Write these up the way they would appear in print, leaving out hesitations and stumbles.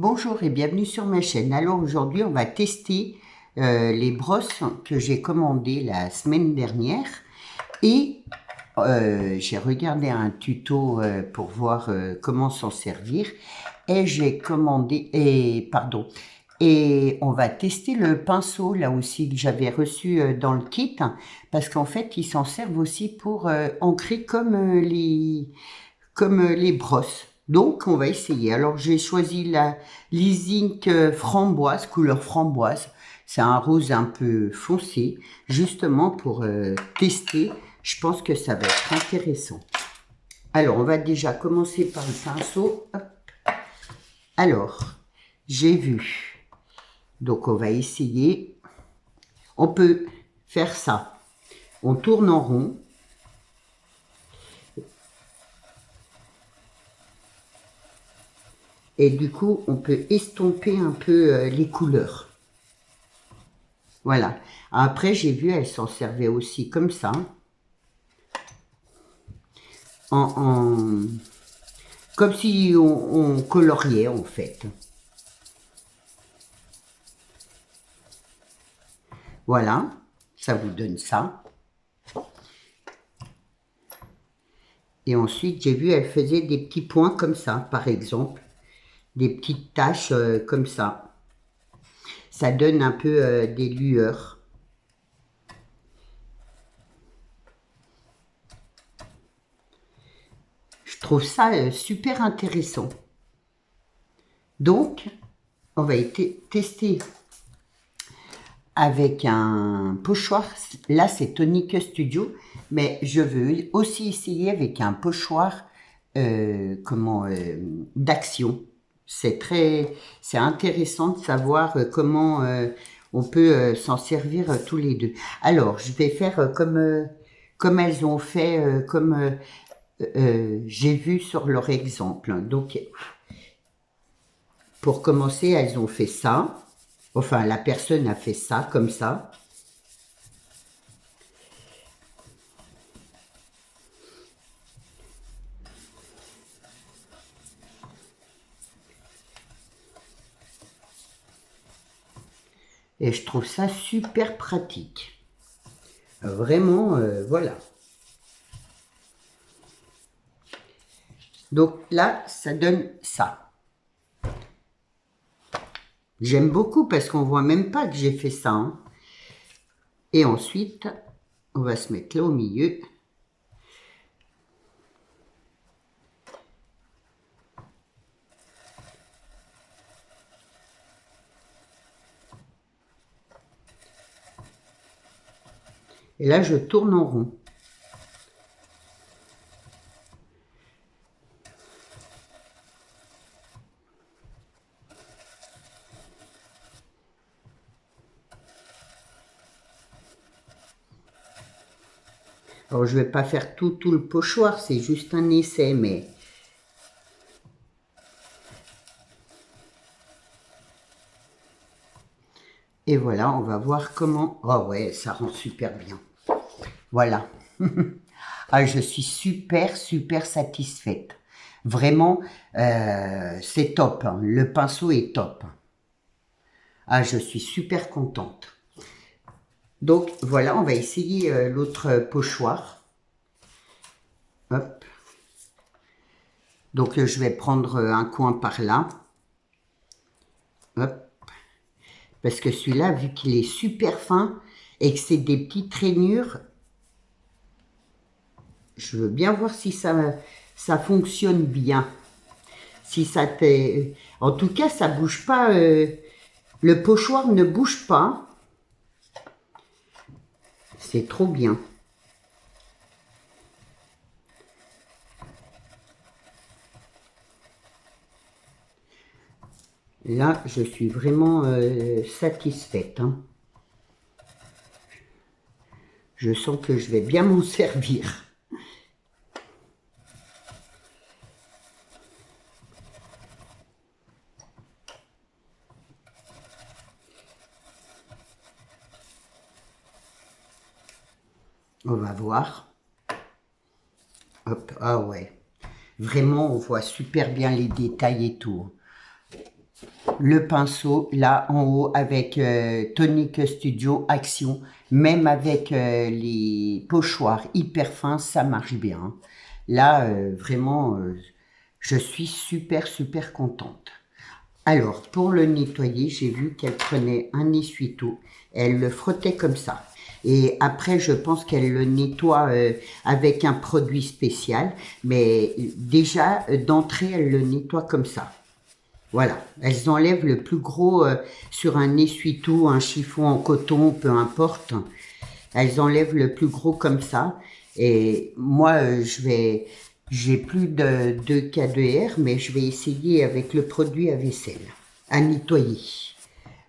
Bonjour et bienvenue sur ma chaîne. Alors aujourd'hui on va tester les brosses que j'ai commandées la semaine dernière et j'ai regardé un tuto pour voir comment s'en servir et j'ai commandé et on va tester le pinceau là aussi que j'avais reçu dans le kit parce qu'en fait ils s'en servent aussi pour ancrer comme les brosses. Donc, on va essayer. Alors, j'ai choisi la Leasing framboise, couleur framboise. C'est un rose un peu foncé, justement pour tester. Je pense que ça va être intéressant. Alors, on va déjà commencer par le pinceau. Hop. Alors, j'ai vu. Donc, on va essayer. On peut faire ça. On tourne en rond. Et du coup, on peut estomper un peu les couleurs. Voilà. Après, j'ai vu, elle s'en servait aussi comme ça. Comme si on coloriait, en fait. Voilà. Ça vous donne ça. Et ensuite, j'ai vu, elle faisait des petits points comme ça, par exemple. Des petites taches comme ça. Ça donne un peu des lueurs. Je trouve ça super intéressant. Donc, on va tester avec un pochoir. Là, c'est Tonic Studio, mais je veux aussi essayer avec un pochoir d'Action. C'est intéressant de savoir comment on peut s'en servir tous les deux. Alors, je vais faire comme elles ont fait, j'ai vu sur leur exemple. Donc, pour commencer, elles ont fait ça. Enfin, la personne a fait ça, comme ça. Et je trouve ça super pratique. Vraiment, voilà. Donc là, ça donne ça. J'aime beaucoup parce qu'on voit même pas que j'ai fait ça. Hein. Et ensuite, on va se mettre là au milieu. Et là, je tourne en rond. Alors, je vais pas faire tout le pochoir, c'est juste un essai, mais... Et voilà, on va voir comment... Oh ouais, ça rend super bien. Voilà. Ah, je suis super satisfaite. Vraiment, c'est top. Hein. Le pinceau est top. Ah, je suis super contente. Donc, voilà, on va essayer l'autre pochoir. Hop. Donc, je vais prendre un coin par là. Hop. Parce que celui-là, vu qu'il est super fin et que c'est des petites rainures, je veux bien voir si ça fonctionne bien. Si ça t'est... En tout cas, ça bouge pas. Le pochoir ne bouge pas. C'est trop bien. Là, je suis vraiment satisfaite. Hein. Je sens que je vais bien m'en servir. On va voir. Hop, ah ouais. Vraiment, on voit super bien les détails et tout. le pinceau là en haut avec Tonic Studio Action, même avec les pochoirs hyper fins, ça marche bien. Là, vraiment, je suis super contente. Alors, pour le nettoyer, j'ai vu qu'elle prenait un essuie-tout, elle le frottait comme ça. Et après, je pense qu'elle le nettoie avec un produit spécial, mais déjà, d'entrée, elle le nettoie comme ça. Voilà, elles enlèvent le plus gros sur un essuie-tout, un chiffon en coton, peu importe. Elles enlèvent le plus gros comme ça. Et moi, j'ai plus de K2R, mais je vais essayer avec le produit à vaisselle, à nettoyer.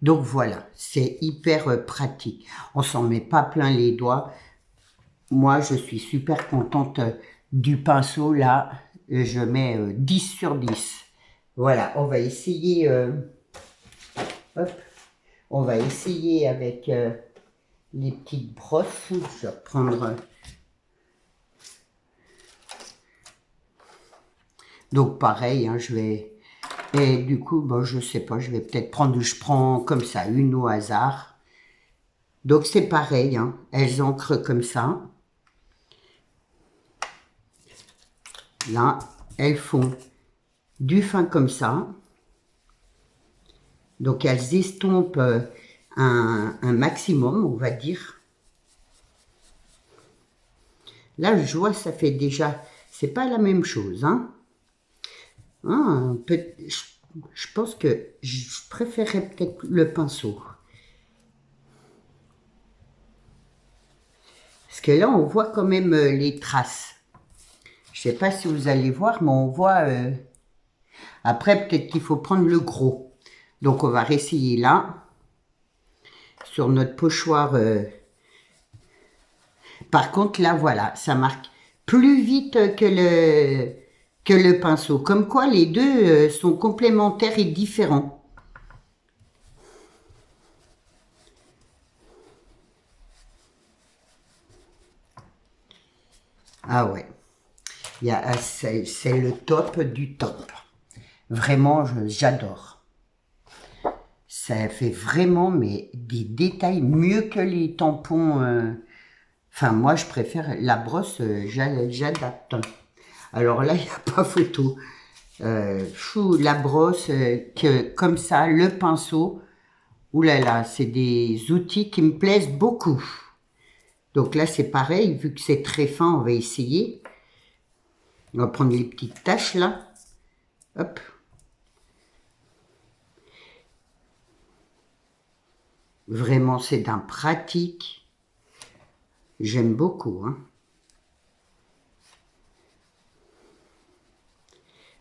Donc voilà, c'est hyper pratique. On s'en met pas plein les doigts. Moi, je suis super contente du pinceau. Là, je mets 10 sur 10. Voilà, on va essayer, hop, on va essayer avec les petites brosses. Je vais reprendre. Donc pareil, hein, je vais. Et du coup, bon, je sais pas, je vais peut-être prendre. Je prends comme ça, une au hasard. Donc c'est pareil, hein, elles encrent comme ça. Là, elles font du fin comme ça. Donc elles estompent un maximum, on va dire. Là, je vois, ça fait déjà, c'est pas la même chose, hein. Je pense que je préférerais peut-être le pinceau. Parce que là, on voit quand même les traces. Je sais pas si vous allez voir, mais on voit... Après, peut-être qu'il faut prendre le gros. Donc, on va réessayer là, sur notre pochoir. Par contre, là, voilà, ça marque plus vite que le pinceau. Comme quoi, les deux sont complémentaires et différents. Ah ouais, c'est le top du top. Vraiment, j'adore. Ça fait vraiment mais des détails mieux que les tampons. Enfin, moi, je préfère la brosse, j'adapte. Alors là, il n'y a pas photo. La brosse, comme ça, le pinceau. Ouh là là, c'est des outils qui me plaisent beaucoup. Donc là, c'est pareil, vu que c'est très fin, on va essayer. On va prendre les petites taches là. Hop. Vraiment, c'est d'un pratique. J'aime beaucoup, hein.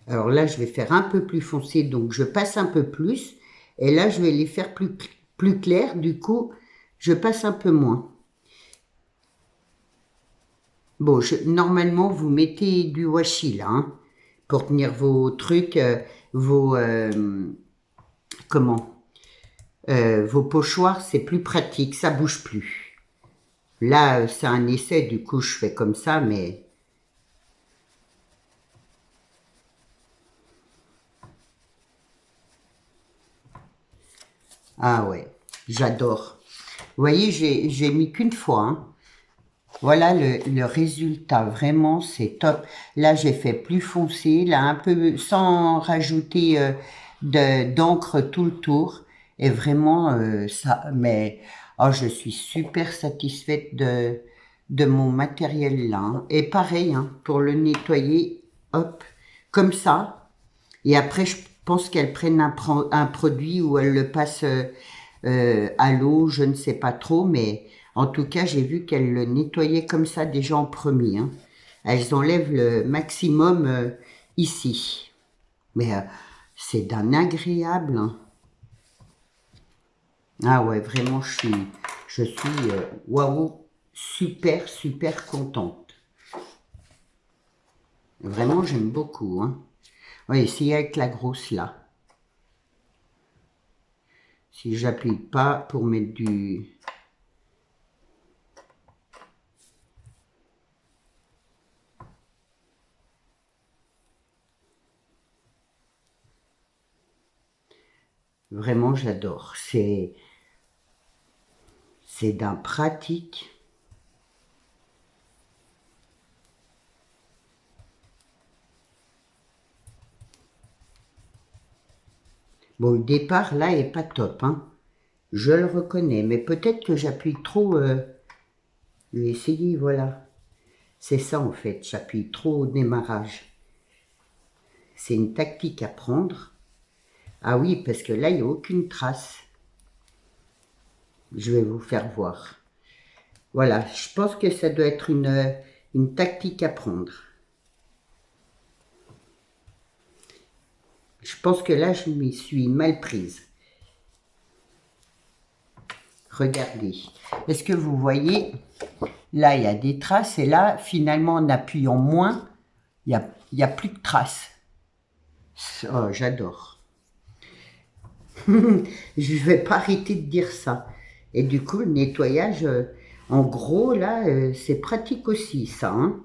Alors là, je vais faire un peu plus foncé, donc je passe un peu plus. Et là, je vais les faire plus clairs, du coup, je passe un peu moins. Bon, normalement, vous mettez du washi là, hein, pour tenir vos trucs, vos... comment vos pochoirs, c'est plus pratique, ça bouge plus. Là, c'est un essai, du coup, je fais comme ça, mais... Ah ouais, j'adore. Vous voyez, j'ai mis qu'une fois, hein. Voilà le résultat, vraiment c'est top. Là j'ai fait plus foncé, là un peu sans rajouter d'encre tout le tour. Et vraiment ça, mais oh, je suis super satisfaite de mon matériel là, hein. Et pareil, hein, pour le nettoyer, hop, comme ça. Et après je pense qu'elles prennent un produit ou elles le passent à l'eau, je ne sais pas trop, mais en tout cas, j'ai vu qu'elles le nettoyaient comme ça déjà en premier, hein. Elles enlèvent le maximum ici. Mais c'est d'un agréable, hein. Ah ouais, vraiment, je suis waouh, super contente. Vraiment, j'aime beaucoup, hein. Oui, essayez avec la grosse là. Si j'appuie pas pour mettre du... Vraiment, j'adore. C'est d'un pratique. Bon, le départ, là, est pas top, hein. Je le reconnais, mais peut-être que j'appuie trop. Je vais essayer, voilà. C'est ça, en fait, j'appuie trop au démarrage. C'est une tactique à prendre. Ah oui, parce que là, il n'y a aucune trace. Je vais vous faire voir. Voilà, je pense que ça doit être une tactique à prendre. Je pense que là, je m'y suis mal prise. Regardez. Est-ce que vous voyez? Là, il y a des traces et là, finalement, en appuyant moins, il y a plus de traces. Oh, j'adore. Je ne vais pas arrêter de dire ça. Et du coup, le nettoyage, en gros, là, c'est pratique aussi, ça, hein.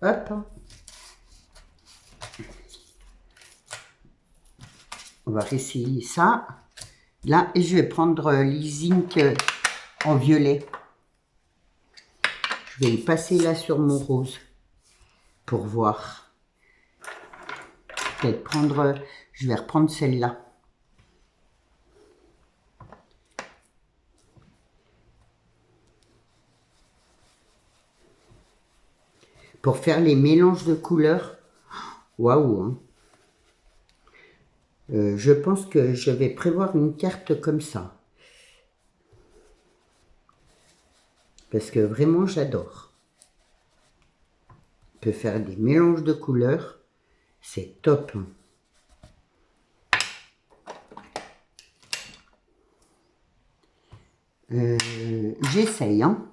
Hop. On va réessayer ça. Là, et je vais prendre l'e-zinc en violet. Je vais le passer là sur mon rose pour voir. Peut-être prendre, je vais reprendre celle-là. Pour faire les mélanges de couleurs. Waouh, hein. Je pense que je vais prévoir une carte comme ça. Parce que vraiment, j'adore. On peut faire des mélanges de couleurs. C'est top. J'essaye, hein.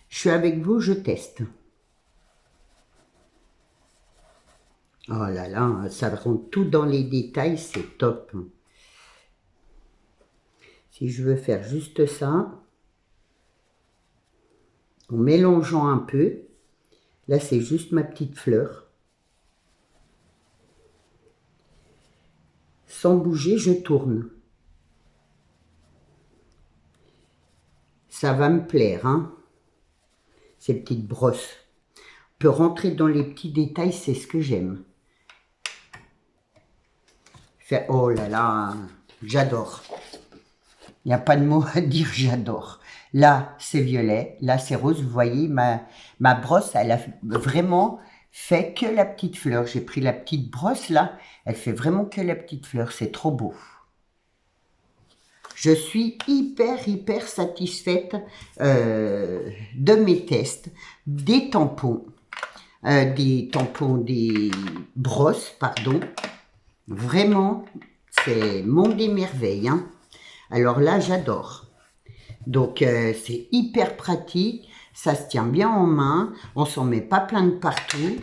Je suis avec vous, je teste. Oh là là, ça rentre tout dans les détails, c'est top. Si je veux faire juste ça, en mélangeant un peu, là c'est juste ma petite fleur. Sans bouger, je tourne. Ça va me plaire, hein, ces petites brosses. On peut rentrer dans les petits détails, c'est ce que j'aime. Oh là là, j'adore. Il n'y a pas de mots à dire, j'adore. Là, c'est violet, là, c'est rose. Vous voyez, ma brosse, elle a vraiment fait que la petite fleur. J'ai pris la petite brosse, là, elle fait vraiment que la petite fleur. C'est trop beau. Je suis hyper satisfaite de mes tests, des tampons, des brosses, pardon. Vraiment, c'est monde des merveilles, hein. Alors là, j'adore. Donc, c'est hyper pratique, ça se tient bien en main, on s'en met pas plein de partout.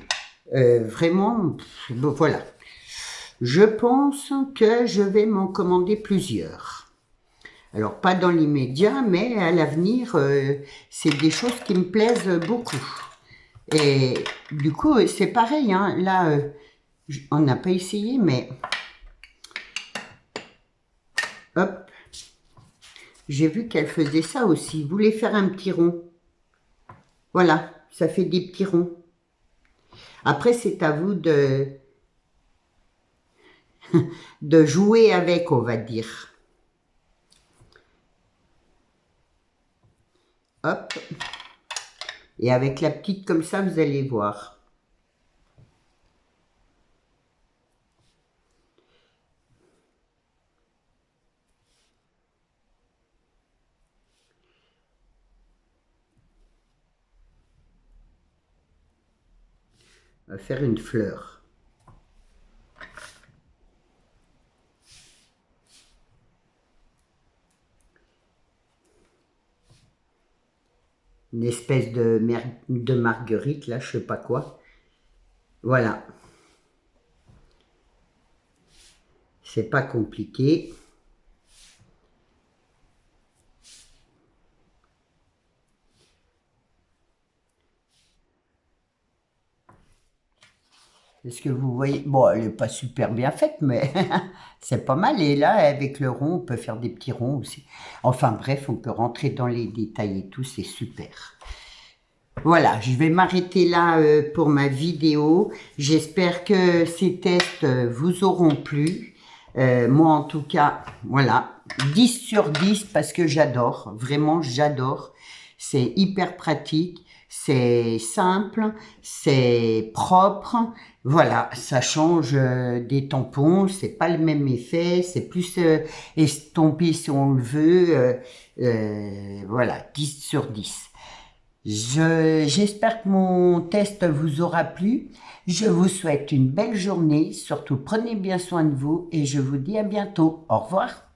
Vraiment, bon, voilà. Je pense que je vais m'en commander plusieurs. Alors, pas dans l'immédiat, mais à l'avenir, c'est des choses qui me plaisent beaucoup. Et du coup, c'est pareil, hein. Là, on n'a pas essayé, mais hop, j'ai vu qu'elle faisait ça aussi. Vous voulez faire un petit rond? Voilà, ça fait des petits ronds. Après, c'est à vous de jouer avec, on va dire. Hop. Et avec la petite comme ça, vous allez voir. On va faire une fleur. Une espèce de marguerite, là, je sais pas quoi. Voilà. C'est pas compliqué. Est-ce que vous voyez? Bon, elle n'est pas super bien faite, mais c'est pas mal. Et là, avec le rond, on peut faire des petits ronds aussi. Enfin bref, on peut rentrer dans les détails et tout, c'est super. Voilà, je vais m'arrêter là pour ma vidéo. J'espère que ces tests vous auront plu. Moi, en tout cas, voilà, 10 sur 10 parce que j'adore, vraiment j'adore. C'est hyper pratique, c'est simple, c'est propre. Voilà, ça change des tampons, c'est pas le même effet, c'est plus estompé si on le veut. Voilà, 10 sur 10. J'espère que mon test vous aura plu. Je vous souhaite une belle journée. Surtout, prenez bien soin de vous et je vous dis à bientôt. Au revoir.